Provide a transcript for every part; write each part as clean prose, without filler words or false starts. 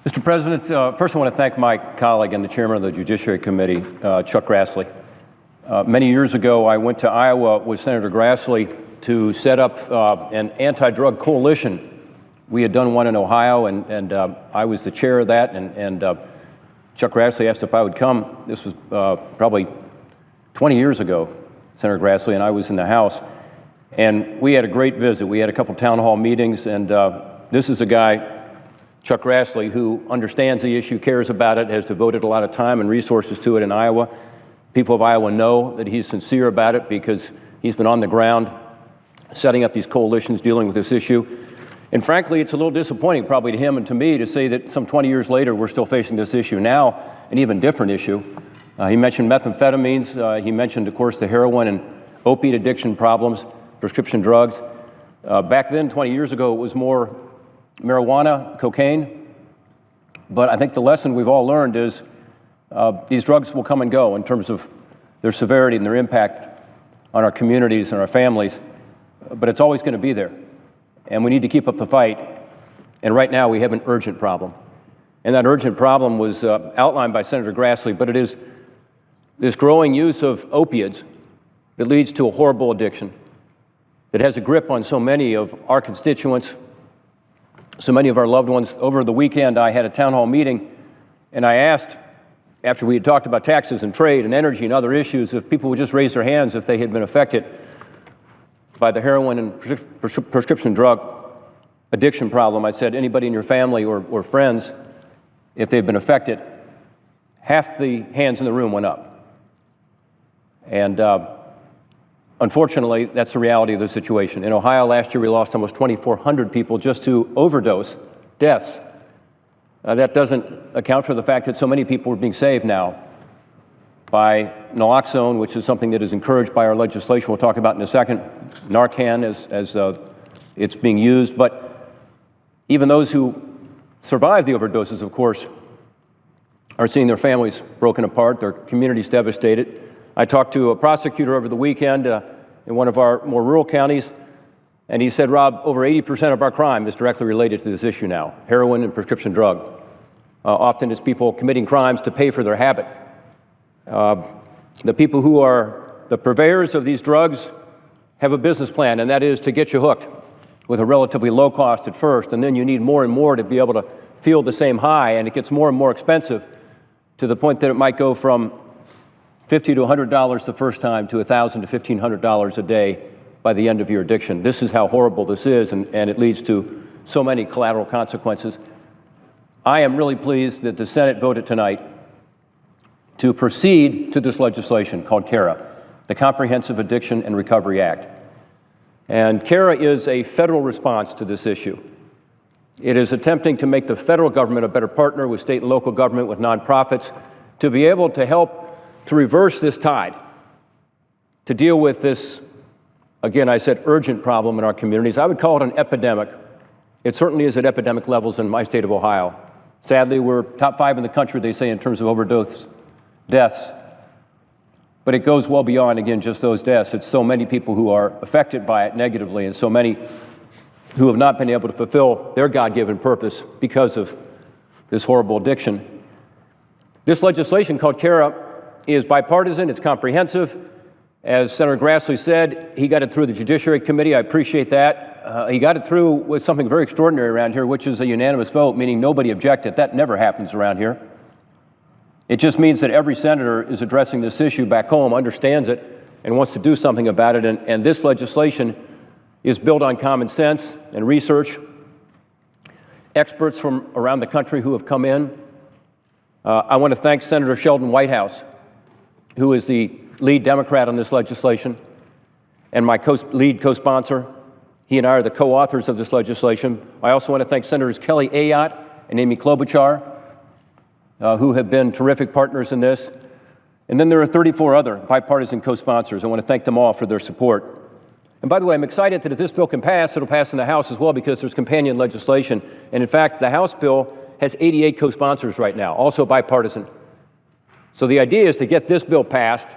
Mr. President, first I want to thank my colleague and the chairman of the Judiciary Committee, Chuck Grassley. Many years ago, I went to Iowa with Senator Grassley to set up an anti-drug coalition. We had done one in Ohio, and I was the chair of that, and Chuck Grassley asked if I would come. This was probably 20 years ago, Senator Grassley and I was in the House, and we had a great visit. We had a couple town hall meetings, and this is a guy, Chuck Grassley, who understands the issue, cares about it, has devoted a lot of time and resources to it in Iowa. People of Iowa know that he's sincere about it because he's been on the ground setting up these coalitions dealing with this issue. And frankly, it's a little disappointing probably to him and to me to say that some 20 years later we're still facing this issue. Now, an even different issue. He mentioned methamphetamines. He mentioned, of course, the heroin and opiate addiction problems, prescription drugs. Back then, 20 years ago, it was more marijuana, cocaine. But I think the lesson we've all learned is these drugs will come and go in terms of their severity and their impact on our communities and our families, but it's always going to be there. And we need to keep up the fight. And right now we have an urgent problem. And that urgent problem was outlined by Senator Grassley, but it is this growing use of opiates that leads to a horrible addiction that has a grip on so many of our constituents, so many of our loved ones. Over the weekend, I had a town hall meeting, and I asked, after we had talked about taxes and trade and energy and other issues, if people would just raise their hands if they had been affected by the heroin and prescription drug addiction problem. I said, anybody in your family or friends, if they've been affected, half the hands in the room went up. And unfortunately, that's the reality of the situation. In Ohio last year, we lost almost 2,400 people just to overdose deaths. That doesn't account for the fact that so many people are being saved now by naloxone, which is something that is encouraged by our legislation we'll talk about in a second, Narcan as it's being used. But even those who survive the overdoses, of course, are seeing their families broken apart, their communities devastated. I talked to a prosecutor over the weekend in one of our more rural counties, and he said, Rob, over 80% of our crime is directly related to this issue now, heroin and prescription drug. Often it's people committing crimes to pay for their habit. The people who are the purveyors of these drugs have a business plan, and that is to get you hooked with a relatively low cost at first, and then you need more and more to be able to feel the same high, and it gets more and more expensive to the point that it might go from $50 to $100 the first time to $1,000 to $1,500 a day by the end of your addiction. This is how horrible this is, and it leads to so many collateral consequences. I am really pleased that the Senate voted tonight to proceed to this legislation called CARA, the Comprehensive Addiction and Recovery Act. And CARA is a federal response to this issue. It is attempting to make the federal government a better partner with state and local government, with nonprofits, to be able to help to reverse this tide, to deal with this, again, I said urgent problem in our communities. I would call it an epidemic. It certainly is at epidemic levels in my state of Ohio. Sadly, we're top 5 in the country, they say, in terms of overdose deaths. But it goes well beyond, again, just those deaths. It's so many people who are affected by it negatively, and so many who have not been able to fulfill their God-given purpose because of this horrible addiction. This legislation called CARA is bipartisan, it's comprehensive. As Senator Grassley said, he got it through the Judiciary Committee. I appreciate that. He got it through with something very extraordinary around here, which is a unanimous vote, meaning nobody objected. That never happens around here. It just means that every senator is addressing this issue back home, understands it, and wants to do something about it. And this legislation is built on common sense and research. Experts from around the country who have come in. I want to thank Senator Sheldon Whitehouse, who is the lead Democrat on this legislation, and my lead co-sponsor. He and I are the co-authors of this legislation. I also want to thank Senators Kelly Ayotte and Amy Klobuchar, who have been terrific partners in this. And then there are 34 other bipartisan co-sponsors. I want to thank them all for their support. And by the way, I'm excited that if this bill can pass, it'll pass in the House as well, because there's companion legislation. And in fact, the House bill has 88 co-sponsors right now, also bipartisan. So the idea is to get this bill passed,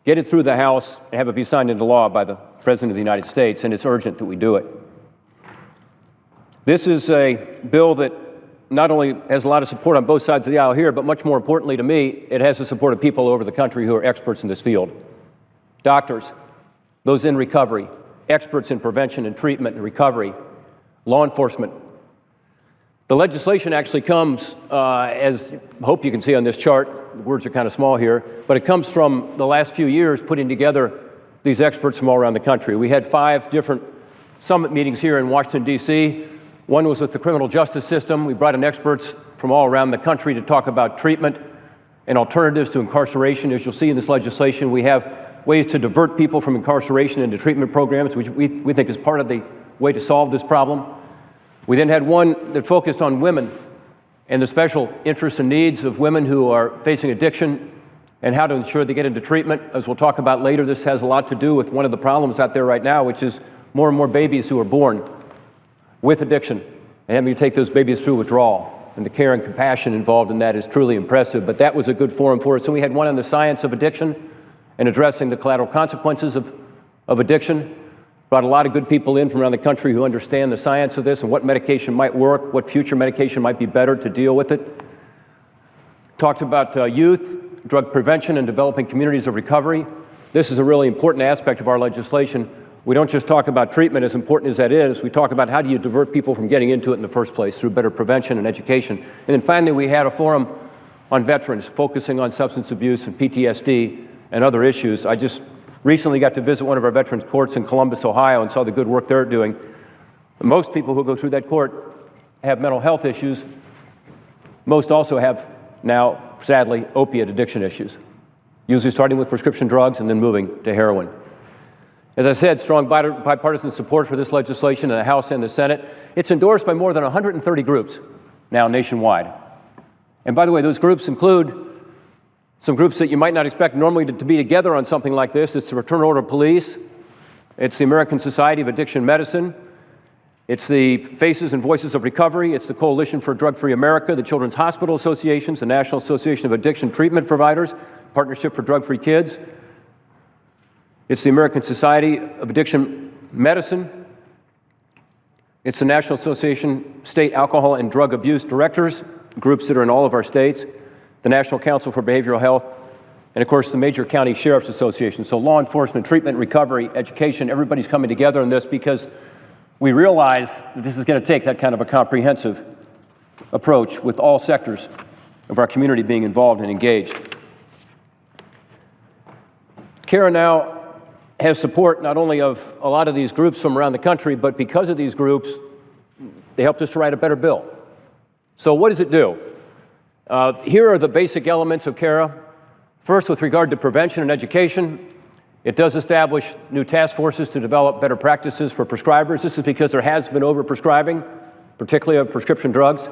get it through the House, and have it be signed into law by the President of the United States, and it's urgent that we do it. This is a bill that not only has a lot of support on both sides of the aisle here, but much more importantly to me, it has the support of people all over the country who are experts in this field. Doctors, those in recovery, experts in prevention and treatment and recovery, law enforcement. The legislation actually comes, as I hope you can see on this chart, the words are kind of small here, but it comes from the last few years putting together these experts from all around the country. We had 5 different summit meetings here in Washington, D.C. One was with the criminal justice system. We brought in experts from all around the country to talk about treatment and alternatives to incarceration. As you'll see in this legislation, we have ways to divert people from incarceration into treatment programs, which we think is part of the way to solve this problem. We then had one that focused on women and the special interests and needs of women who are facing addiction and how to ensure they get into treatment. As we'll talk about later, this has a lot to do with one of the problems out there right now, which is more and more babies who are born with addiction and having to take those babies through withdrawal. And the care and compassion involved in that is truly impressive. But that was a good forum for us. And we had one on the science of addiction and addressing the collateral consequences of addiction. Brought a lot of good people in from around the country who understand the science of this and what medication might work, what future medication might be better to deal with it. Talked about youth, drug prevention, and developing communities of recovery. This is a really important aspect of our legislation. We don't just talk about treatment, as important as that is. We talk about how do you divert people from getting into it in the first place through better prevention and education. And then finally, we had a forum on veterans, focusing on substance abuse and PTSD and other issues. I just recently got to visit one of our veterans courts in Columbus, Ohio, and saw the good work they're doing. Most people who go through that court have mental health issues. Most also have now, sadly, opiate addiction issues, usually starting with prescription drugs and then moving to heroin. As I said, strong bipartisan support for this legislation in the House and the Senate. It's endorsed by more than 130 groups now nationwide. And by the way, those groups include some groups that you might not expect normally to be together on something like this. It's the Return Order Police. It's the American Society of Addiction Medicine. It's the Faces and Voices of Recovery. It's the Coalition for Drug-Free America, the Children's Hospital Associations, the National Association of Addiction Treatment Providers, Partnership for Drug-Free Kids. It's the American Society of Addiction Medicine. It's the National Association of State Alcohol and Drug Abuse Directors, groups that are in all of our states, the National Council for Behavioral Health, and of course the major county sheriff's associations. So law enforcement, treatment, recovery, education, everybody's coming together on this because we realize that this is going to take that kind of a comprehensive approach with all sectors of our community being involved and engaged. CARA now has support not only of a lot of these groups from around the country, but because of these groups, they helped us to write a better bill. So what does it do? Here are the basic elements of CARA. First, with regard to prevention and education, it does establish new task forces to develop better practices for prescribers. This is because there has been overprescribing, particularly of prescription drugs.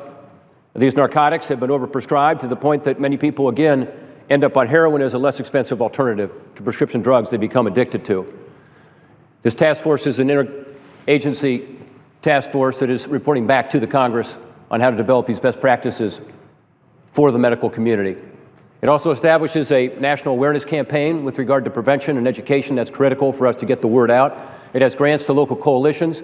These narcotics have been overprescribed to the point that many people, again, end up on heroin as a less expensive alternative to prescription drugs they become addicted to. This task force is an interagency task force that is reporting back to the Congress on how to develop these best practices for the medical community. It also establishes a national awareness campaign with regard to prevention and education that's critical for us to get the word out. It has grants to local coalitions.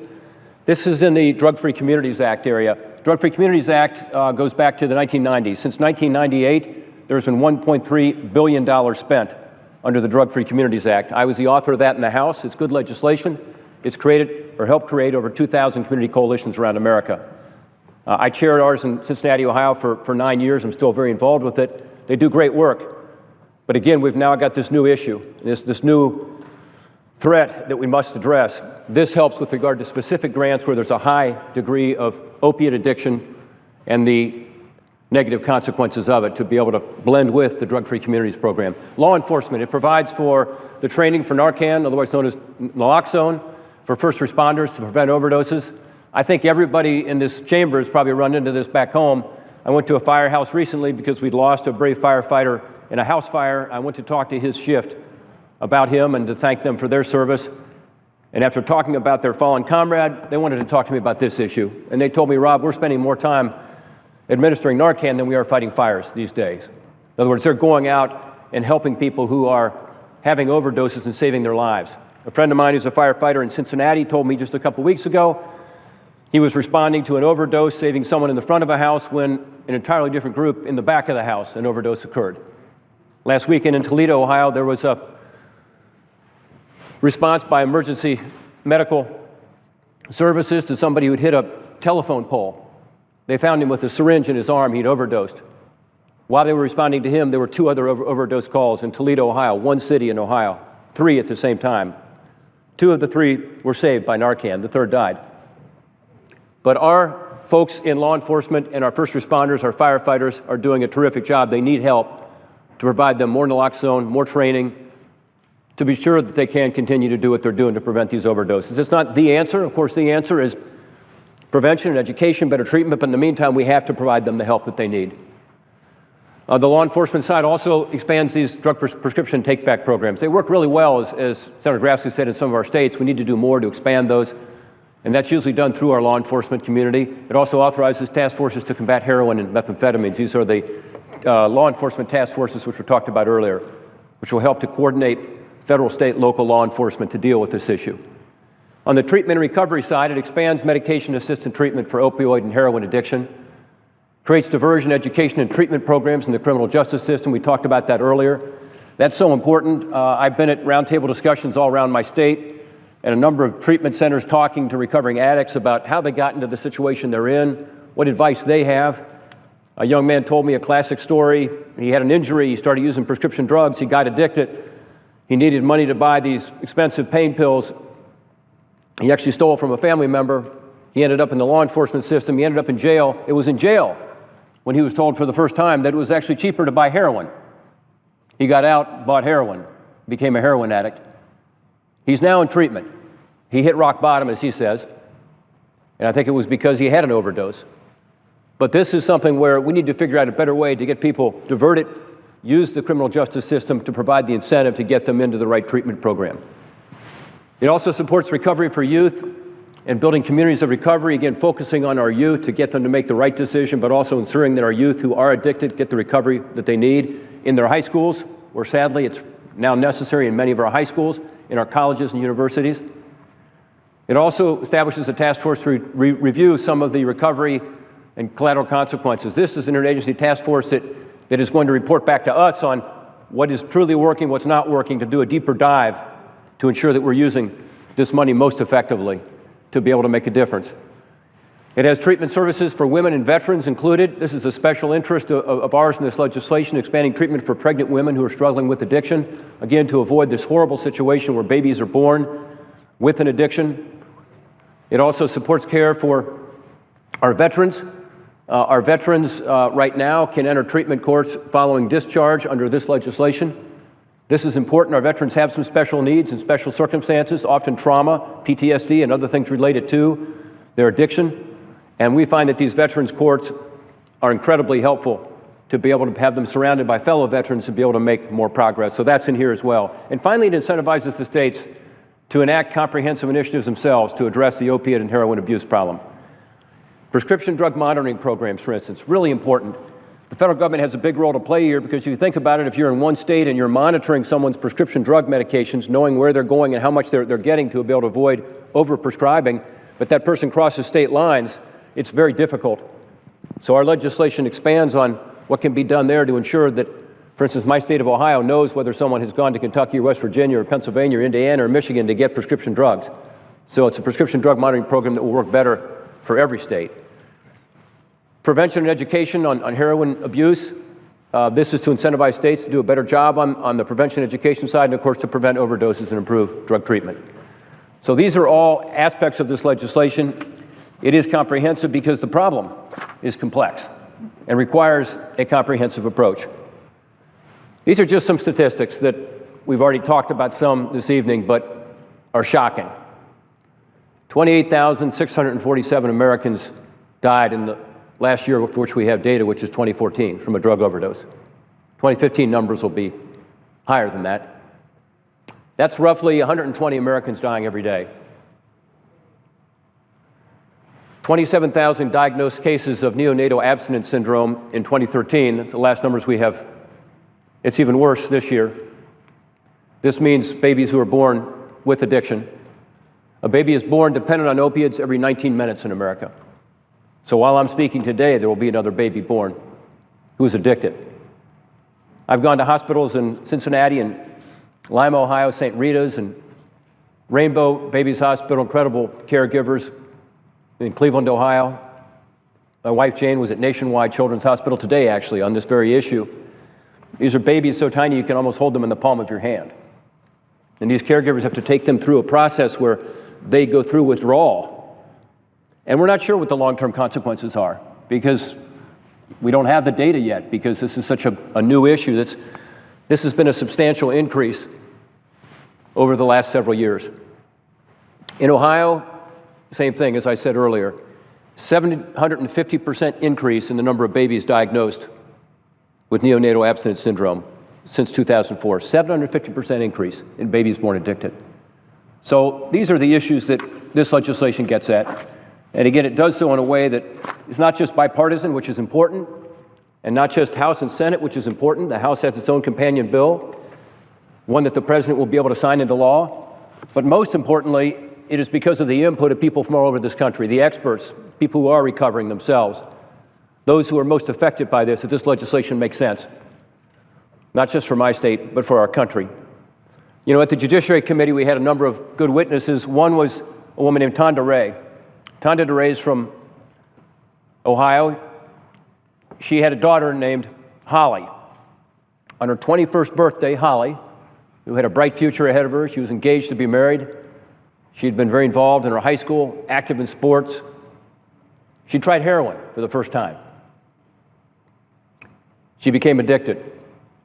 This is in the Drug-Free Communities Act area. Drug-Free Communities Act goes back to the 1990s. Since 1998, there's been $1.3 billion spent under the Drug-Free Communities Act. I was the author of that in the House. It's good legislation. It's created or helped create over 2,000 community coalitions around America. I chaired ours in Cincinnati, Ohio for 9 years. I'm still very involved with it. They do great work. But again, we've now got this new issue, this new threat that we must address. This helps with regard to specific grants where there's a high degree of opiate addiction and the negative consequences of it to be able to blend with the Drug-Free Communities program. Law enforcement, it provides for the training for Narcan, otherwise known as naloxone, for first responders to prevent overdoses. I think everybody in this chamber has probably run into this back home. I went to a firehouse recently because we'd lost a brave firefighter in a house fire. I went to talk to his shift about him and to thank them for their service. And after talking about their fallen comrade, they wanted to talk to me about this issue. And they told me, Rob, we're spending more time administering Narcan than we are fighting fires these days. In other words, they're going out and helping people who are having overdoses and saving their lives. A friend of mine who's a firefighter in Cincinnati told me just a couple weeks ago He was responding to an overdose, saving someone in the front of a house when an entirely different group in the back of the house, an overdose occurred. Last weekend in Toledo, Ohio, there was a response by emergency medical services to somebody who'd hit a telephone pole. They found him with a syringe in his arm. He'd overdosed. While they were responding to him, there were 2 other overdose calls in Toledo, Ohio, one city in Ohio, 3 at the same time. 2 of the 3 were saved by Narcan. The 3rd died. But our folks in law enforcement and our first responders, our firefighters, are doing a terrific job. They need help to provide them more naloxone, more training, to be sure that they can continue to do what they're doing to prevent these overdoses. It's not the answer. Of course, the answer is prevention and education, better treatment, but in the meantime, we have to provide them the help that they need. The law enforcement side also expands these drug prescription take-back programs. They work really well, as Senator Grassley said, in some of our states. We need to do more to expand those, and that's usually done through our law enforcement community. It also authorizes task forces to combat heroin and methamphetamines. These are the law enforcement task forces which were talked about earlier, which will help to coordinate federal, state, local law enforcement to deal with this issue. On the treatment and recovery side, it expands medication-assisted treatment for opioid and heroin addiction, creates diversion, education, and treatment programs in the criminal justice system. We talked about that earlier. That's so important. I've been at roundtable discussions all around my state and a number of treatment centers talking to recovering addicts about how they got into the situation they're in, what advice they have. A young man told me a classic story. He had an injury. He started using prescription drugs. He got addicted. He needed money to buy these expensive pain pills. He actually stole from a family member. He ended up in the law enforcement system. He ended up in jail. It was in jail when he was told for the first time that it was actually cheaper to buy heroin. He got out, bought heroin, became a heroin addict. He's now in treatment. He hit rock bottom, as he says, and I think it was because he had an overdose. But this is something where we need to figure out a better way to get people diverted, use the criminal justice system to provide the incentive to get them into the right treatment program. It also supports recovery for youth and building communities of recovery, again, focusing on our youth to get them to make the right decision, but also ensuring that our youth who are addicted get the recovery that they need in their high schools, where sadly it's now necessary in many of our high schools, in our colleges and universities. It also establishes a task force to review some of the recovery and collateral consequences. This is an interagency task force that is going to report back to us on what is truly working, what's not working, to do a deeper dive to ensure that we're using this money most effectively to be able to make a difference. It has treatment services for women and veterans included. This is a special interest of ours in this legislation, expanding treatment for pregnant women who are struggling with addiction, again, to avoid this horrible situation where babies are born with an addiction. It also supports care for our veterans. Our veterans right now can enter treatment courts following discharge under this legislation. This is important. Our veterans have some special needs and special circumstances, often trauma, PTSD, and other things related to their addiction. And we find that these veterans courts are incredibly helpful to be able to have them surrounded by fellow veterans to be able to make more progress. So that's in here as well. And finally, it incentivizes the states to enact comprehensive initiatives themselves to address the opiate and heroin abuse problem. Prescription drug monitoring programs, for instance, really important. The federal government has a big role to play here because if you think about it, if you're in one state and you're monitoring someone's prescription drug medications, knowing where they're going and how much they're getting to be able to avoid overprescribing, but that person crosses state lines, it's very difficult. So our legislation expands on what can be done there to ensure that, for instance, my state of Ohio knows whether someone has gone to Kentucky or West Virginia or Pennsylvania or Indiana or Michigan to get prescription drugs. So it's a prescription drug monitoring program that will work better for every state. Prevention and education on heroin abuse. This is to incentivize states to do a better job on the prevention education side and, of course, to prevent overdoses and improve drug treatment. So these are all aspects of this legislation. It is comprehensive because the problem is complex and requires a comprehensive approach. These are just some statistics that we've already talked about some this evening, but are shocking. 28,647 Americans died in the last year for which we have data, which is 2014, from a drug overdose. 2015 numbers will be higher than that. That's roughly 120 Americans dying every day. 27,000 diagnosed cases of neonatal abstinence syndrome in 2013. That's the last numbers we have. It's even worse this year. This means babies who are born with addiction. A baby is born dependent on opiates every 19 minutes in America. So while I'm speaking today, there will be another baby born who is addicted. I've gone to hospitals in Cincinnati and Lima, Ohio, St. Rita's, and Rainbow Babies Hospital, incredible caregivers in Cleveland, Ohio. My wife, Jane, was at Nationwide Children's Hospital today, actually, on this very issue. These are babies so tiny you can almost hold them in the palm of your hand. And these caregivers have to take them through a process where they go through withdrawal. And we're not sure what the long-term consequences are because we don't have the data yet, because this is such a new issue. This has been a substantial increase over the last several years. In Ohio, same thing, as I said earlier, 750% increase in the number of babies diagnosed with neonatal abstinence syndrome since 2004. 750% increase in babies born addicted. So these are the issues that this legislation gets at. And again, it does so in a way that is not just bipartisan, which is important, and not just House and Senate, which is important. The House has its own companion bill, one that the president will be able to sign into law. But most importantly, it is because of the input of people from all over this country, the experts, people who are recovering themselves, those who are most affected by this, that this legislation makes sense, not just for my state, but for our country. You know, at the Judiciary Committee, we had a number of good witnesses. One was a woman named Tonda Ray. Tonda Ray is from Ohio. She had a daughter named Holly. On her 21st birthday, Holly, who had a bright future ahead of her, she was engaged to be married. She had been very involved in her high school, active in sports. She tried heroin for the first time. She became addicted.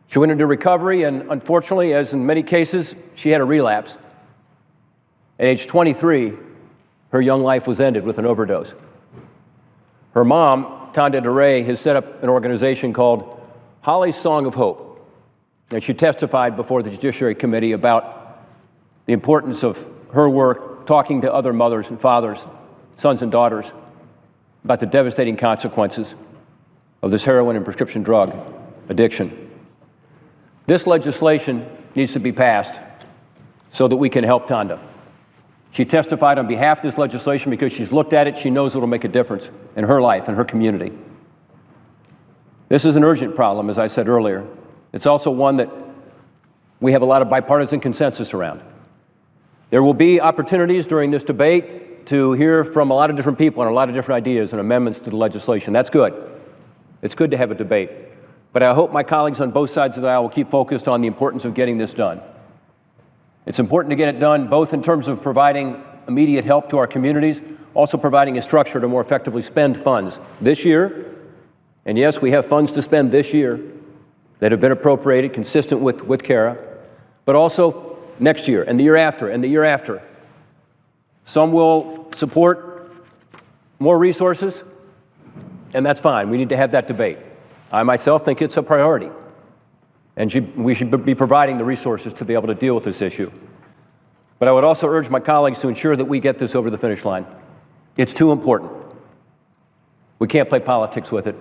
She went into recovery, and unfortunately, as in many cases, she had a relapse. At age 23, her young life was ended with an overdose. Her mom, Tonda Ray, has set up an organization called Holly's Song of Hope. And she testified before the Judiciary Committee about the importance of her work talking to other mothers and fathers, sons and daughters, about the devastating consequences of this heroin and prescription drug addiction. This legislation needs to be passed so that we can help Tonda. She testified on behalf of this legislation because she's looked at it, she knows it'll make a difference in her life and her community. This is an urgent problem, as I said earlier. It's also one that we have a lot of bipartisan consensus around. There will be opportunities during this debate to hear from a lot of different people and a lot of different ideas and amendments to the legislation. That's good. It's good to have a debate. But I hope my colleagues on both sides of the aisle will keep focused on the importance of getting this done. It's important to get it done both in terms of providing immediate help to our communities, also providing a structure to more effectively spend funds this year. And yes, we have funds to spend this year that have been appropriated consistent with CARA, but also next year and the year after and the year after. Some will support more resources, and that's fine. We need to have that debate. I myself think it's a priority, and we should be providing the resources to be able to deal with this issue. But I would also urge my colleagues to ensure that we get this over the finish line. It's too important. We can't play politics with it.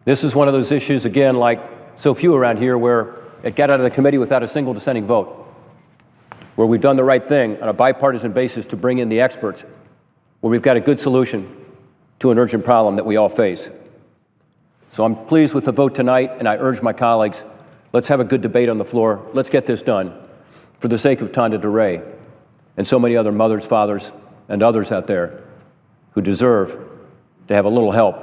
This is one of those issues, again, like so few around here, where it got out of the committee without a single dissenting vote, where we've done the right thing on a bipartisan basis to bring in the experts, where we've got a good solution to an urgent problem that we all face. So I'm pleased with the vote tonight, and I urge my colleagues, let's have a good debate on the floor. Let's get this done for the sake of Tonda Ray and so many other mothers, fathers, and others out there who deserve to have a little help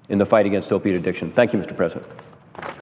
in the fight against opiate addiction. Thank you, Mr. President.